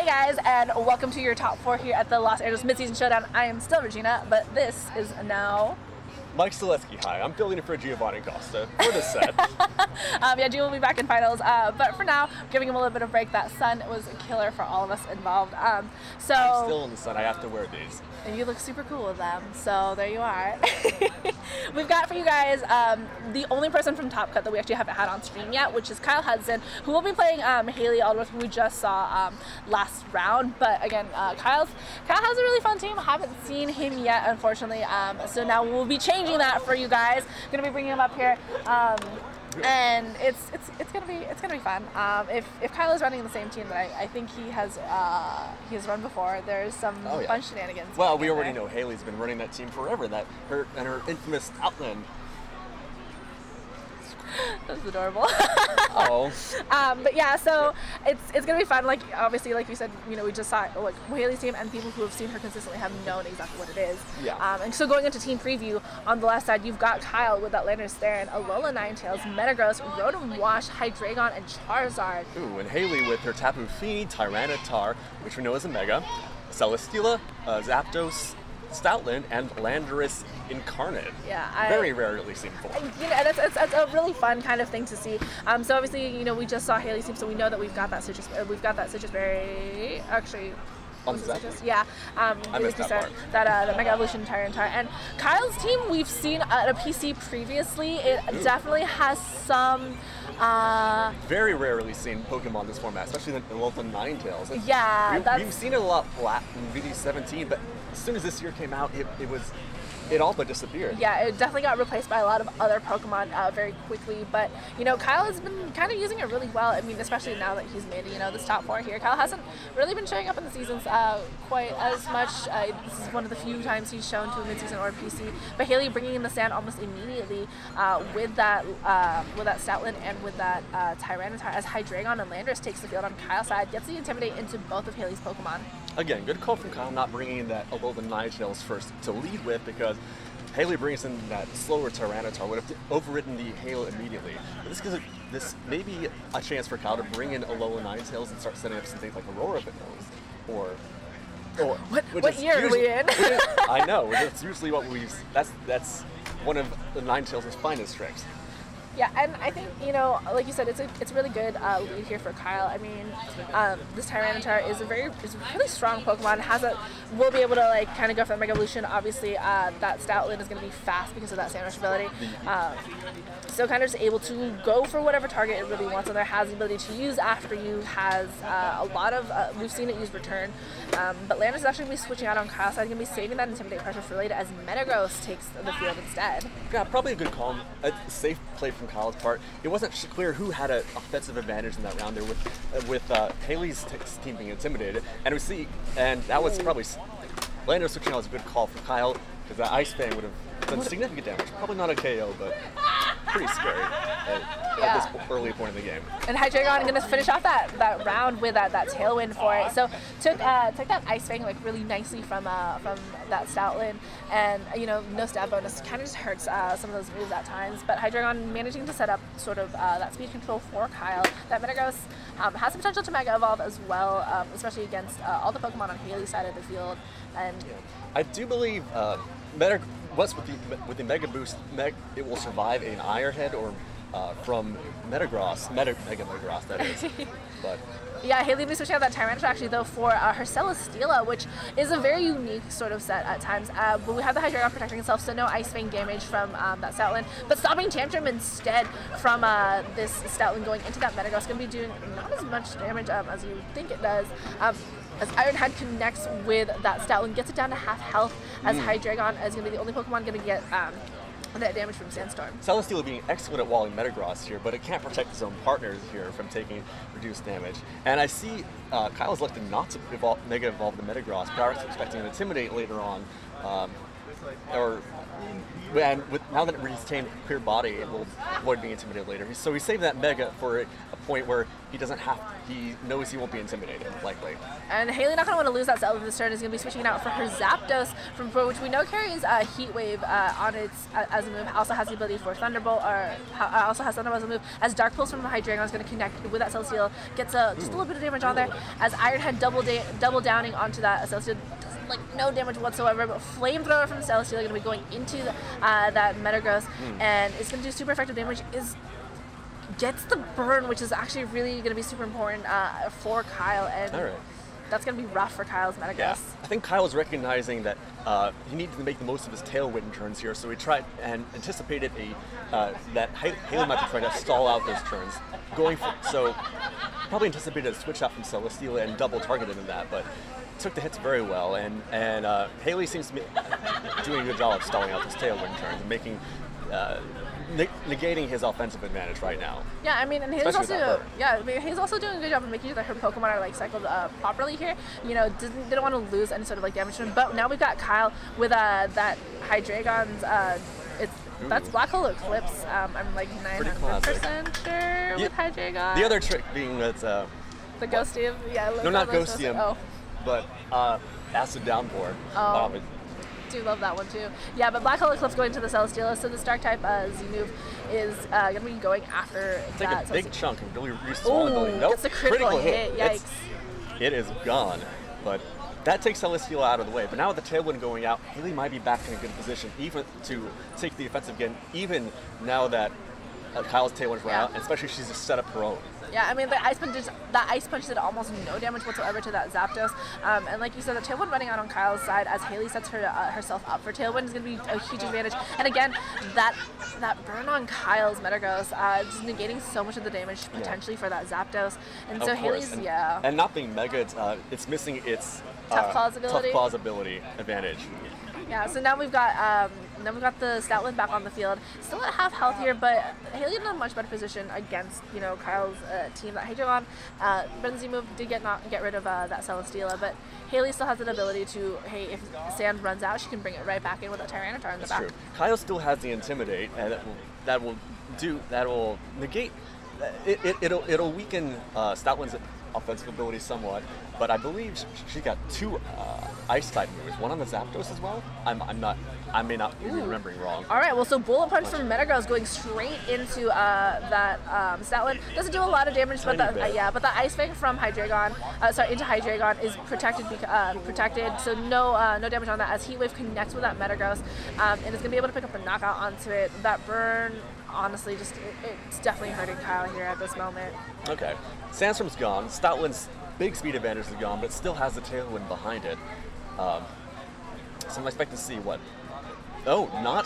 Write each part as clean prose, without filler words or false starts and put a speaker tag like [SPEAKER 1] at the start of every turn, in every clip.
[SPEAKER 1] guys, and welcome to your top 4 here at the Los Angeles Midseason Showdown. I am still Regina, but this is now
[SPEAKER 2] Mike Stileski. Hi, I'm filling in for Giovanni Costa for this set.
[SPEAKER 1] yeah, Gio will be back in finals, but for now, giving him a little bit of break. That sun was a killer for all of us involved. So
[SPEAKER 2] I'm still in the sun. I have to wear these.
[SPEAKER 1] And you look super cool with them, so there you are. We've got for you guys the only person from Top Cut that we actually haven't had on stream yet, which is Kyle Hudson, who will be playing Hayley Aldworth, who we just saw last round. But again, Kyle has a really fun team. I haven't seen him yet, unfortunately. So now we'll be changing that for you guys. Gonna be bringing him up here. And it's gonna be fun. If Kyle is running the same team that I think he has run before, there's some fun shenanigans.
[SPEAKER 2] Well, we already know Hayley's been running that team forever. Her infamous Outland.
[SPEAKER 1] That's adorable.
[SPEAKER 2] Oh.
[SPEAKER 1] But yeah, so it's gonna be fun. Like obviously, like you said, you know, we just saw like Hayley's team, and people who have seen her consistently have known exactly what it is.
[SPEAKER 2] Yeah.
[SPEAKER 1] And so going into team preview, on the left side, you've got Kyle with that Landers Theron, Alola Ninetales, Metagross, Rotom Wash, Hydreigon, and Charizard.
[SPEAKER 2] Ooh, and Hayley with her Tapu Fini, Tyranitar, which we know is a Mega, Celesteela, Zapdos, Stoutland, and Landorus Incarnate.
[SPEAKER 1] Yeah,
[SPEAKER 2] very rarely seen before.
[SPEAKER 1] You know, that's a really fun kind of thing to see. So obviously, you know, we just saw Hayley's team, so we know that we've got that Citrus Berry. Actually,
[SPEAKER 2] Citrus?
[SPEAKER 1] Yeah.
[SPEAKER 2] I missed that part.
[SPEAKER 1] That Mega Evolution Tyranitar. And Kyle's team, we've seen at a PC previously. It definitely has some.
[SPEAKER 2] Very rarely seen Pokemon in this format, especially the Alolan Ninetales.
[SPEAKER 1] Yeah,
[SPEAKER 2] we've seen it a lot in VD17, but as soon as this year came out, it all but disappeared.
[SPEAKER 1] Yeah, it definitely got replaced by a lot of other Pokemon very quickly. But you know, Kyle has been kind of using it really well. I mean, especially now that he's made this top 4 here. Kyle hasn't really been showing up in the seasons quite as much. This is one of the few times he's shown to a midseason or a PC. But Hayley bringing in the sand almost immediately with that Stoutland and with that Tyranitar, as Hydreigon and Landorus takes the field on Kyle's side, gets the Intimidate into both of Hayley's Pokemon.
[SPEAKER 2] Again, good call from Kyle not bringing in that Alolan Ninetales first to lead with, because Hayley brings in that slower Tyranitar would have overridden the Hail immediately. But this may be a chance for Kyle to bring in Alolan Ninetales and start setting up some things like Aurora if it knows.
[SPEAKER 1] What year are we in?
[SPEAKER 2] I know. That's usually what that's one of the Ninetales' finest tricks.
[SPEAKER 1] Yeah, and I think, you know, like you said, it's a really good lead here for Kyle. I mean, this Tyranitar is a really strong Pokemon. Will be able to like kind of go for the Mega Evolution. Obviously, that Stoutland is going to be fast because of that Sand Rush ability. So kind of just able to go for whatever target it really wants, and there has the ability to use After You. Has a lot of we've seen it use Return, but Landorus is actually going to be switching out on Kyle's side. Going to be saving that Intimidate pressure for later as Metagross takes the field instead.
[SPEAKER 2] Yeah, probably a good call. A safe play from Kyle's part. It wasn't clear who had an offensive advantage in that round there with Hayley's team being intimidated, and that was probably Landorus switching out was a good call for Kyle, because that Ice Fang would have done significant damage. Probably not a KO, but pretty scary at this early point in the game.
[SPEAKER 1] And Hydreigon going to finish off that round with that Tailwind for it. So took that Ice Fang like really nicely from that Stoutland, and you know, no stab bonus kind of just hurts some of those moves at times. But Hydreigon managing to set up sort of that speed control for Kyle. That Metagross has the potential to Mega Evolve as well, especially against all the Pokemon on Hayley's side of the field. And
[SPEAKER 2] I do believe with the Mega Boost, it will survive an Iron Head or from Metagross, Mega Metagross, that is. But
[SPEAKER 1] yeah, Hayley will be switching out that Tyranitar actually though for her Celesteela, which is a very unique sort of set at times. But we have the Hydreigon protecting itself, so no Ice Fang damage from that Stoutland, but stopping Tantrum instead from this Stoutland going into that Metagross. Going to be doing not as much damage as you think it does. As Iron Head connects with that Stoutland, gets it down to half health, as Hydreigon is going to be the only Pokemon going to get that damage from Sandstorm.
[SPEAKER 2] Celesteela being excellent at walling Metagross here, but it can't protect his own partners here from taking reduced damage. And I see Kyle's elected not to Mega Evolve the Metagross, but I was expecting an Intimidate later on. or and now that he's tamed clear body, it will avoid being intimidated later. So he's saving that mega for a point where he knows he won't be intimidated, likely.
[SPEAKER 1] And Hayley not going to want to lose that cell this turn. Is going to be switching out for her Zapdos, which we know carries Heat Wave on its as a move. Also has the ability for Thunderbolt, or also has Thunderbolt as a move. As Dark Pulse from Hydreigon is going to connect with that Celesteela, gets just a little bit of damage on there. As Iron Head double downing onto that Celesteela, like no damage whatsoever, but Flamethrower from Celesteela going to be going into that Metagross, and it's going to do super effective damage. Gets the burn, which is actually really going to be super important for Kyle, and that's going to be rough for Kyle's Metagross.
[SPEAKER 2] Yeah. I think Kyle is recognizing that he needs to make the most of his tailwind turns here, so he tried and anticipated that Hayley might be trying to stall out those turns, so probably anticipated a switch out from Celesteela and double targeted in that, but took the hits very well, and Hayley seems to be doing a good job of stalling out those tailwind turns and making negating his offensive advantage right now.
[SPEAKER 1] Yeah, I mean, and Hayley's also he's also doing a good job of making sure that her Pokemon are like cycled properly here. You know, didn't want to lose any sort of like damage to him. But now we've got Kyle with that Hydreigon's that's Black Hole Eclipse. I'm like 900% sure with Hydreigon.
[SPEAKER 2] The other trick being that
[SPEAKER 1] the Ghostium,
[SPEAKER 2] no, not Ghostium, but Acid Downpour.
[SPEAKER 1] Do love that one too. Yeah, but Black Hole Eclipse going to the Celesteela, so this Dark type Z-move is going to be going after
[SPEAKER 2] it's
[SPEAKER 1] that.
[SPEAKER 2] It's like a big chunk of really small ability. Nope,
[SPEAKER 1] it's a critical hit. Yikes.
[SPEAKER 2] It is gone, but that takes Celesteela out of the way. But now with the Tailwind going out, Hayley might be back in a good position even to take the offensive again, even now that Kyle's Tailwind's run out, and especially she's just set up her own.
[SPEAKER 1] Yeah, I mean, that Ice Punch did almost no damage whatsoever to that Zapdos. And like you said, the Tailwind running out on Kyle's side as Hayley sets herself up for Tailwind is going to be a huge advantage. And again, that burn on Kyle's Metagross just negating so much of the damage potentially for that Zapdos. And so Hayley's,
[SPEAKER 2] And not being Mega, it's missing its
[SPEAKER 1] Tough Claws
[SPEAKER 2] ability advantage.
[SPEAKER 1] Yeah, so now we've got the Stoutland back on the field. Still at half health here, but Hayley in a much better position against Kyle's team. That Hydreigon Frenzy move did get rid of that Celesteela, but Hayley still has an ability to, hey, if Sand runs out, she can bring it right back in with a Tyranitar in the back.
[SPEAKER 2] True. Kyle still has the Intimidate, and that will negate. It'll weaken Stoutland's offensive ability somewhat, but I believe she got two Ice type moves. One on the Zapdos as well. I may not be remembering wrong.
[SPEAKER 1] All right, well, so Bullet Punch from Metagross going straight into that Stoutland doesn't do a lot of damage, but the Ice Fang from Hydreigon, into Hydreigon is protected, so no damage on that as Heat Wave connects with that Metagross, and it's gonna be able to pick up a knockout onto it. That burn, honestly, it's definitely hurting Kyle here at this moment.
[SPEAKER 2] Okay, Sandstorm's gone. Stoutland's big speed advantage is gone, but it still has the Tailwind behind it. So I'm expecting to see what. Oh, not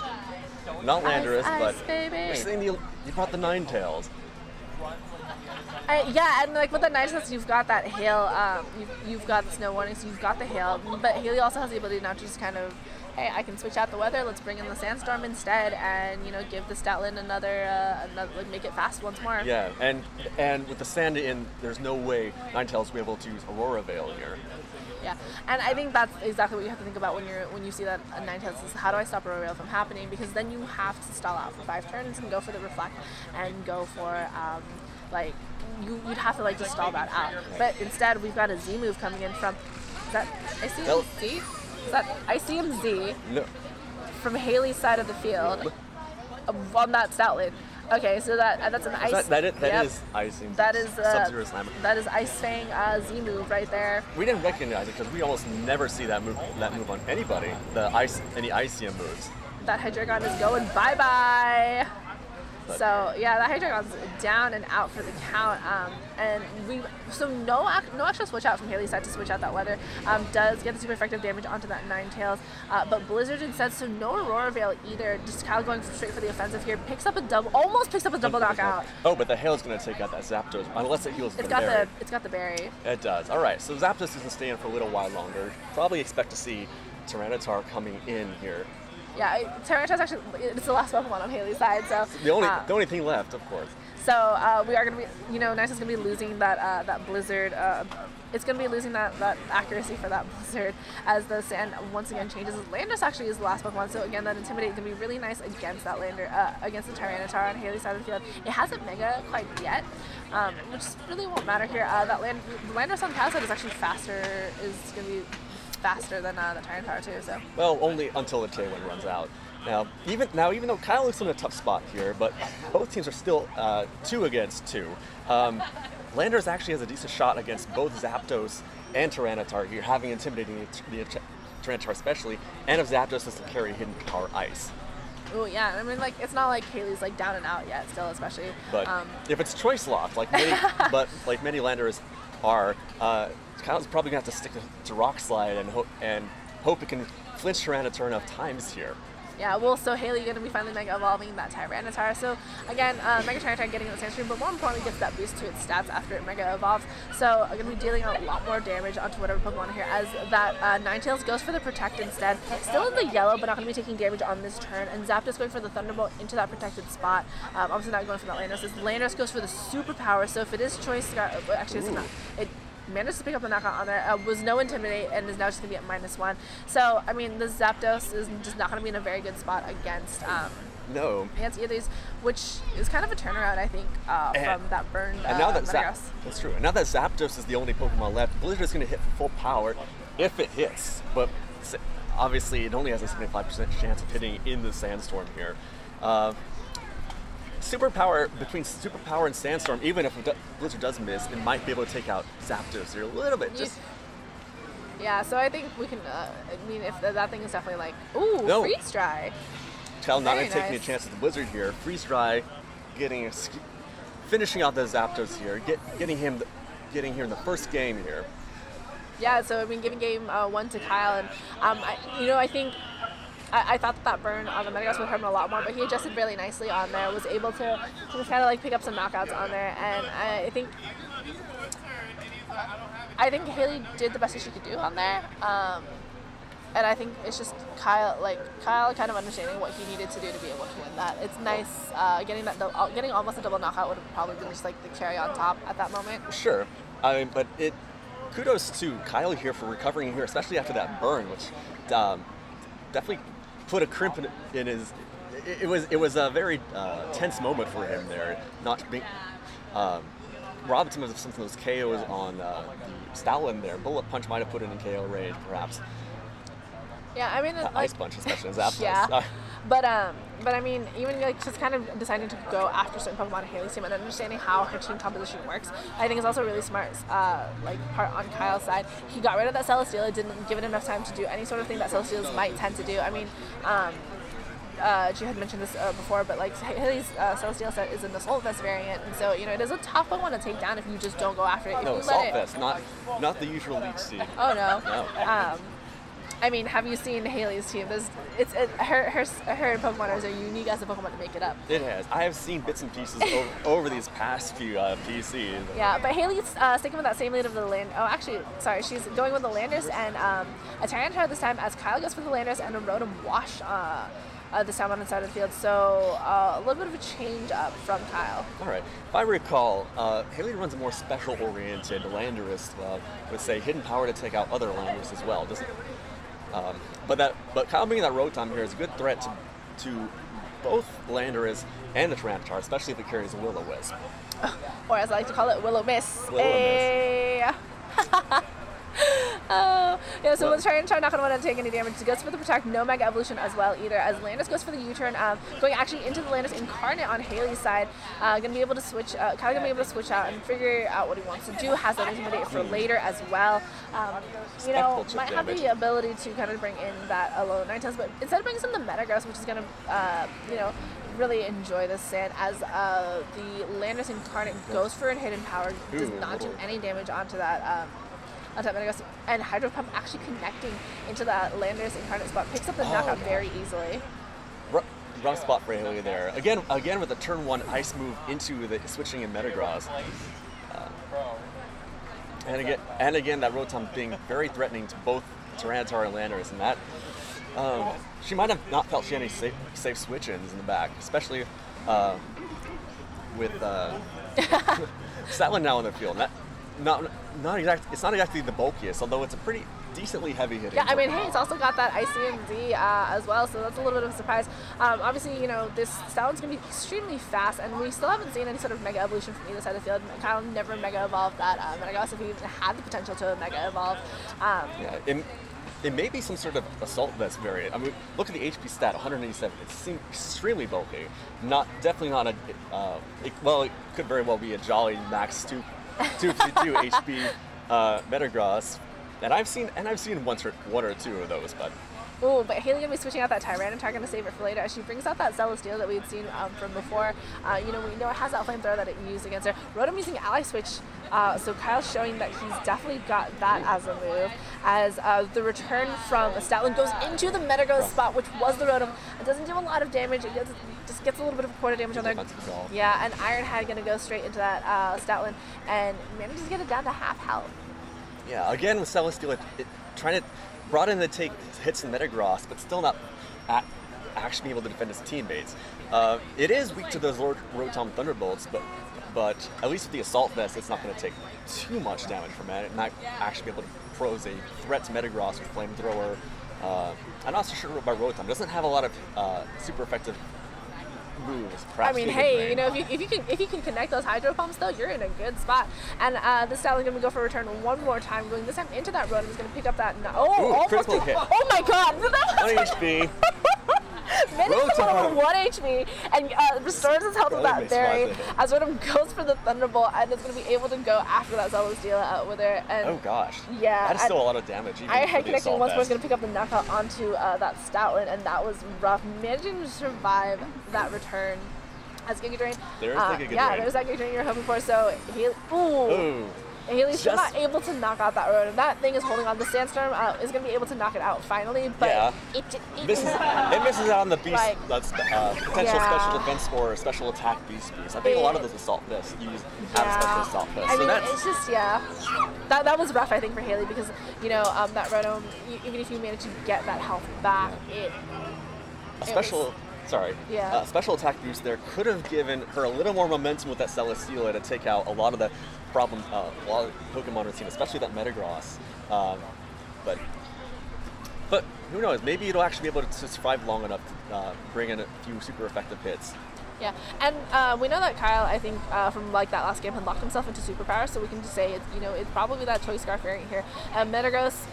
[SPEAKER 2] Landorus, but you're saying you brought the Ninetales.
[SPEAKER 1] Yeah, and like with the Ninetales, you've got that hail. You've got the snow warning, so you've got the hail. But Hayley also has the ability now to just kind of, hey, I can switch out the weather. Let's bring in the Sandstorm instead, and give the Stoutland another make it fast once more.
[SPEAKER 2] Yeah, and with the sand in, there's no way Ninetales will be able to use Aurora Veil here.
[SPEAKER 1] Yeah, and I think that's exactly what you have to think about when you see that a Ninetales is how do I stop Aurora Veil from happening, because then you have to stall out for 5 turns and go for the Reflect and go for you'd have to just stall that out. But instead we've got a Z move coming in from, is that Icium Z? Is that Icium Z?
[SPEAKER 2] No.
[SPEAKER 1] From Hayley's side of the field on that Stoutland. Okay, so that's an Ice.
[SPEAKER 2] That is Icing.
[SPEAKER 1] That is
[SPEAKER 2] Sub-Zero Slammer.
[SPEAKER 1] That is Ice Fang Z move right there.
[SPEAKER 2] We didn't recognize it because we almost never see that move on anybody. Any Icium moves.
[SPEAKER 1] That Hydreigon is going bye-bye. So yeah, that Hydreigon's down and out for the count, and no extra switch out from Hayley's side to switch out that weather. Does get the super effective damage onto that Ninetales, but Blizzard instead, so no Aurora Veil either. Just Kyle going straight for the offensive here, almost picks up a double knockout.
[SPEAKER 2] Oh, but the hail's going to take out that Zapdos unless it heals the berry.
[SPEAKER 1] It's got the berry.
[SPEAKER 2] It does. All right, so Zapdos doesn't stay in for a little while longer. Probably expect to see Tyranitar coming in here.
[SPEAKER 1] Yeah, Tyranitar's actually, it's the last Pokemon on Hayley's side, so.
[SPEAKER 2] The only thing left, of course.
[SPEAKER 1] So we are going to be, Nice is going to be losing that Blizzard it's going to be losing that accuracy for that Blizzard as the sand once again changes. Landorus actually is the last Pokemon, so again, that Intimidate can be really nice against that against the Tyranitar on Hayley's side of the field. It hasn't Mega quite yet, which really won't matter here. The Landorus on Kyle's side is actually is going to be faster than the Tyranitar too. So. Well,
[SPEAKER 2] only until the Tailwind runs out. Now, even though Kyle looks in a tough spot here, but both teams are still 2 against 2. Landorus actually has a decent shot against both Zapdos and Tyranitar here, having intimidating the Tyranitar especially, and if Zapdos has to carry Hidden Power Ice.
[SPEAKER 1] Oh yeah, I mean, like, it's not like Hayley's like down and out yet, still, especially.
[SPEAKER 2] But if it's choice locked, like many Landorus are, Kyle's probably gonna have to stick to Rock Slide and hope it can flinch Tyranitar enough times here.
[SPEAKER 1] Yeah, well, so Hayley going to be finally Mega Evolving that Tyranitar. So again, Mega Tyranitar getting the Sand Stream, but more importantly gets that boost to its stats after it Mega Evolves. So I'm going to be dealing a lot more damage onto whatever Pokemon here, as that Ninetales goes for the Protect instead. Still in the yellow, but not going to be taking damage on this turn. And Zapdos going for the Thunderbolt into that protected spot. Obviously not going for that Landorus. Landorus goes for the Superpower, so if it is choice, actually it's not. It managed to pick up the knockout on there, was no Intimidate, and is now just going to be at -1. So, I mean, the Zapdos is just not going to be in a very good spot against against either of these, which is kind of a turnaround, I think, from that burned
[SPEAKER 2] and now that
[SPEAKER 1] that's
[SPEAKER 2] true. And now that Zapdos is the only Pokemon left, Blizzard is going to hit for full power if it hits. But obviously, it only has a 75% chance of hitting in the Sandstorm here. Between Superpower and Sandstorm, even if Blizzard does miss, it might be able to take out Zapdos here a little bit.
[SPEAKER 1] Yeah, so I think we can, I mean, if that thing is definitely like, ooh, no. Freeze Dry.
[SPEAKER 2] Cal not taking a chance at the Blizzard here. Freeze Dry, finishing out the Zapdos here, getting here in the first game here.
[SPEAKER 1] Yeah, so I mean, giving game 1 to Kyle, and I think I thought that burn on the Metagross would hurt him a lot more, but he adjusted really nicely on there, was able to just kind of like pick up some knockouts on there, and I think Hayley did the best that she could do on there, and I think it's just Kyle kind of understanding what he needed to do to be able to win that. It's nice getting almost a double knockout would have probably been just like the cherry on top at that moment.
[SPEAKER 2] Sure, I mean, but kudos to Kyle here for recovering here, especially after that burn, which definitely put a crimp in his. It was a very tense moment for him there. Not being robbed him of some of those KOs on the Stoutland there. Bullet Punch might have put it in KO range, perhaps.
[SPEAKER 1] Yeah, I mean,
[SPEAKER 2] Ice Punch, especially as Zapdos.
[SPEAKER 1] Yeah, but I mean, even like just kind of deciding to go after certain Pokemon in Hayley's team and understanding how her team composition works, I think is also really smart. Part on Kyle's side, he got rid of that Celesteela, didn't give it enough time to do any sort of thing that Celesteelas might tend to do. I mean, she had mentioned this before, but like Hayley's Celesteela set is in the Assault Vest variant, and so it is a tough Pokemon to take down if you just don't go after it.
[SPEAKER 2] No, Assault Vest, not the usual Leech Seed.
[SPEAKER 1] Oh no. No. I mean, have you seen Hayley's team? Her Pokemoners are unique as a Pokemon to make it up.
[SPEAKER 2] It has. I have seen bits and pieces over these past few PCs.
[SPEAKER 1] Yeah, but Hayley's sticking with that same lead of the land. Oh, actually, sorry, she's going with the Landorus and a Tyranitar this time, as Kyle goes for the Landorus and a Rotom Wash this time on the side of the field. So a little bit of a change up from Kyle.
[SPEAKER 2] All right. If I recall, Hayley runs a more special-oriented Landorus with, say, Hidden Power to take out other Landorus as well. But Kyle bringing that Rotom here is a good threat to both Landorus and the Tyranitar, especially if it carries a Will-O-Wisp.
[SPEAKER 1] Or as I like to call it, Will-O-Miss. Yeah, so the Tyranitar not going to want to take any damage. It goes for the Protect, no Mega Evolution as well either, as Landorus goes for the U-turn, going actually into the Landorus Incarnate on Hayley's side. Going to be able to switch, Kyle going to be able to switch out and figure out what he wants to do, has that Intimidate for later as well. Might have the ability to kind of bring in that low Ninetales, but instead of bringing in the Metagross, which is going to, really enjoy this sand, as the Landorus Incarnate goes for a Hidden Power, does not do any damage onto that Metagross, and Hydro Pump actually connecting into that Landorus Incarnate spot, picks up the knockout very easily.
[SPEAKER 2] Rough spot for Hayley there. Again with the turn 1 ice move into the switching in Metagross. And again that Rotom being very threatening to both Tyranitar and Landorus, and that she might have not felt she had any safe switch-ins in the back, especially with Stoutland now in the field. It's not exactly the bulkiest, although it's a pretty decently heavy hitting.
[SPEAKER 1] Yeah, I mean, hey, it's also got that ICMD as well, so that's a little bit of a surprise. Obviously, you know, this Stallion is going to be extremely fast, and we still haven't seen any sort of mega evolution from either side of the field. Kyle never mega evolved that Metagross if he even had the potential to mega evolve.
[SPEAKER 2] It may be some sort of Assault Vest variant. I mean, look at the HP stat, 187. It seems extremely bulky. Definitely not a. It could very well be a Jolly Max 252 HP Metagross, and I've seen one or two of those, but.
[SPEAKER 1] Ooh, but Hayley gonna be switching out that Tyranitar, gonna save it for later. She brings out that Celesteela that we had seen from before. You know, we know it has that flamethrower that it used against her. Rotom using Ally Switch, so Kyle's showing that he's definitely got that as a move. As the return from Stoutland goes into the Metagross spot, which was the Rotom. It doesn't do a lot of damage. It just gets a little bit of quarter damage on there. Yeah, and Iron Head gonna go straight into that Stoutland and manages to get it down to half health.
[SPEAKER 2] Yeah, again with Celesteela, trying to brought in to take hits in Metagross, but still not actually able to defend his teammates. It is weak to those Rotom Thunderbolts, but at least with the Assault Vest, it's not going to take too much damage from it. And not actually be able to pose a threat to Metagross with Flamethrower. I'm not so sure about Rotom. It doesn't have a lot of super effective moves.
[SPEAKER 1] I mean, hey, you know, if you can connect those Hydro Pumps though, you're in a good spot. And this Stallion gonna go for a return one more time, going this time into that Rotom. Is gonna pick up that.
[SPEAKER 2] Critical hit.
[SPEAKER 1] Oh my God!
[SPEAKER 2] 1 HP.
[SPEAKER 1] Manages to put 1 HP and restores his health with that berry. As Rotom goes for the Thunderbolt and is going to be able to go after that Celesteela out with her. And
[SPEAKER 2] oh gosh.
[SPEAKER 1] Yeah.
[SPEAKER 2] That's still a lot of damage.
[SPEAKER 1] I had connecting once more, was going to pick up the knockout onto that Stoutland, and that was rough. Managing to survive that return as Giga Drain.
[SPEAKER 2] There's the Giga Drain.
[SPEAKER 1] Yeah, there's that Giga Drain you're hoping for. So ooh. Haley's still not able to knock out that Rotom. That thing is holding on. The Sandstorm is going to be able to knock it out finally, but it
[SPEAKER 2] misses out on the Beast. That's potential special defense or special attack Beast. I think a lot of those Assault Vests have a special Assault Vest.
[SPEAKER 1] I mean, it's just, that was rough, I think, for Hayley because, you know, that Rotom, even if you manage to get that health back,
[SPEAKER 2] special attack boost there could have given her a little more momentum with that Celesteela to take out a lot of the problem, a lot of Pokemon we've seen, especially that Metagross. But who knows? Maybe it'll actually be able to survive long enough to bring in a few super effective hits.
[SPEAKER 1] Yeah, and we know that Kyle, I think, from like that last game, had locked himself into superpower, so we can just say it's probably that Choice Scarf variant here. Metagross,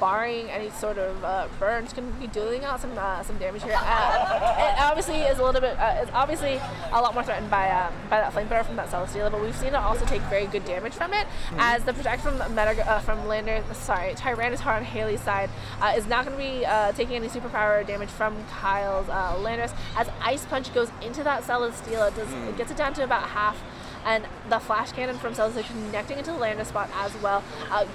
[SPEAKER 1] barring any sort of burns, can be dealing out some damage here. It obviously is a little bit, it's obviously a lot more threatened by that Flamethrower from that Celesteela, but we've seen it also take very good damage from it, as the protect from Tyranitar on Hayley's side is not going to be taking any superpower damage from Kyle's Landorus, as Ice Punch goes into that Celesteela. It gets it down to about half, and the Flash Cannon from Celesteela connecting into the Landorus spot as well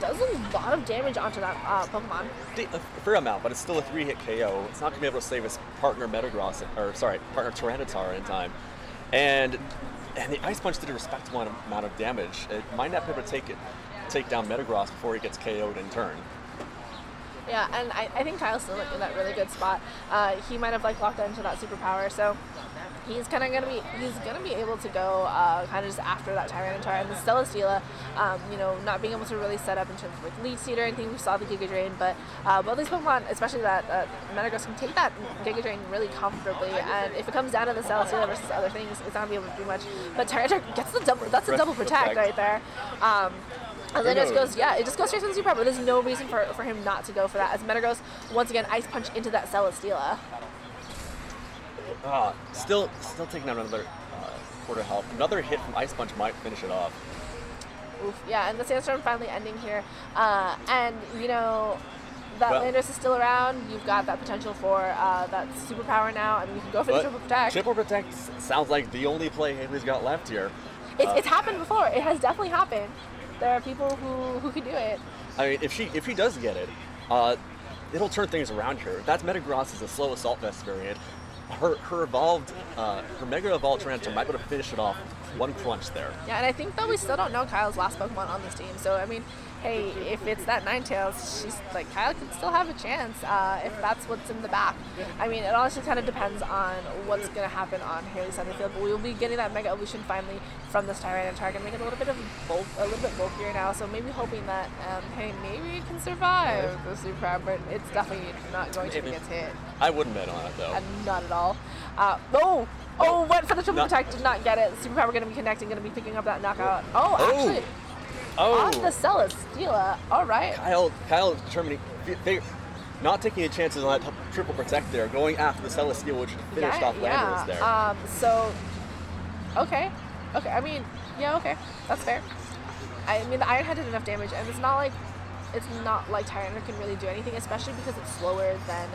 [SPEAKER 1] does a lot of damage onto that Pokemon.
[SPEAKER 2] A fair amount, but it's still a 3-hit KO. It's not going to be able to save his partner partner Tyranitar in time, and the Ice Punch did a respectable amount of damage. It might not be able to take down Metagross before he gets KO'd in turn.
[SPEAKER 1] Yeah, and I think Kyle's still in that really good spot. He might have locked into that superpower, so he's kind of gonna be able to go kind of just after that Tyranitar and the Celesteela. Not being able to really set up in terms of Leech Seed or anything. We saw the Giga Drain, but both these Pokemon, especially that Metagross, can take that Giga Drain really comfortably. And if it comes down to the Celesteela versus other things, it's not gonna be able to do much. But Tyranitar gets the double. That's a double protect right there. And then it just goes straight to the super, but there's no reason for him not to go for that. As Metagross, once again, Ice Punch into that Celesteela.
[SPEAKER 2] Still taking out another quarter health. Another hit from Ice Punch might finish it off.
[SPEAKER 1] Oof, yeah, and the Sandstorm finally ending here. And, that Landorus is still around. You've got that potential for that superpower now, and you can go for the Triple Protect.
[SPEAKER 2] Triple Protect sounds like the only play Hayley's got left here.
[SPEAKER 1] It's happened before. It has definitely happened. There are people who can do it.
[SPEAKER 2] I mean, if she does get it, it'll turn things around here. That Metagross is a slow Assault Vest variant. Her Mega Evolved Tyranitar might be able to finish it off one crunch there.
[SPEAKER 1] Yeah, and I think though we still don't know Kyle's last Pokemon on this team. So I mean, hey, if it's that Ninetales, she's like Kyle can still have a chance if that's what's in the back. I mean, it honestly kind of depends on what's gonna happen on Hayley's side of the field. But we will be getting that Mega Evolution finally from this Tyranitar and make it a little bit bulkier now. So maybe hoping that hey, maybe it can survive the Super Power, but it's definitely not going to be its hit.
[SPEAKER 2] I wouldn't bet on it though.
[SPEAKER 1] Not at all. Went for the triple protect, did not get it. Super Power going to be connecting, going to be picking up that knockout. Actually, on the Celesteela. All right.
[SPEAKER 2] Kyle determining, not taking any chances on that triple protect there, going after the Celesteela, which finished off Landorus there.
[SPEAKER 1] Okay. I mean, okay, that's fair. I mean, the Iron Head did enough damage, and it's not like Tyranitar can really do anything, especially because it's slower than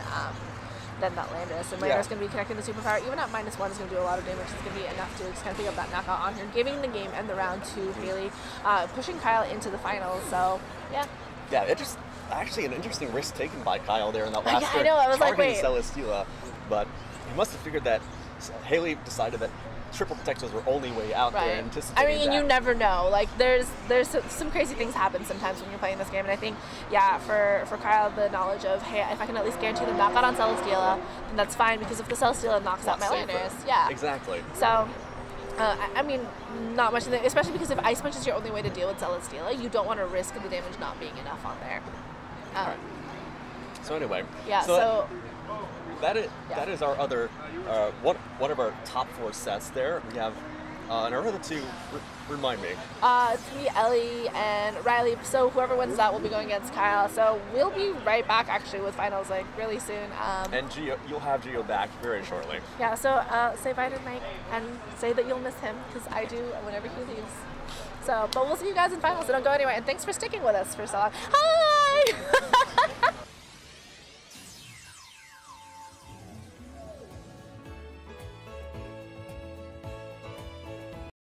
[SPEAKER 1] that Landorus. And Landorus is going to be connecting the superpower. Even at -1 is going to do a lot of damage. It's going to be enough to just kind of pick up that knockout on her, giving the game and the round to Hayley, pushing Kyle into the finals. So, yeah.
[SPEAKER 2] Yeah, it just actually an interesting risk taken by Kyle there in that last
[SPEAKER 1] I know. I was like, wait.
[SPEAKER 2] Celesteela, but he must have figured that Hayley decided that triple protect was her only way out there.
[SPEAKER 1] I mean, you never know. Like, there's some crazy things happen sometimes when you're playing this game, and I think, for Kyle, the knowledge of, hey, if I can at least guarantee the knockout on Celesteela, then that's fine, because if the Celesteela knocks out my Landorus,
[SPEAKER 2] exactly.
[SPEAKER 1] So, I mean, not much, especially because if Ice Punch is your only way to deal with Celesteela, you don't want to risk the damage not being enough on there.
[SPEAKER 2] So anyway, that is our other one of our top 4 sets there. We have and our other 2, remind me.
[SPEAKER 1] It's me, Ellie, and Riley. So whoever wins that will be going against Kyle. So we'll be right back actually with finals like really soon.
[SPEAKER 2] And Gio, you'll have Gio back very shortly.
[SPEAKER 1] Yeah. So say bye to Mike and say that you'll miss him, because I do whenever he leaves. So, but we'll see you guys in finals. So don't go anywhere. And thanks for sticking with us for so long. Hi.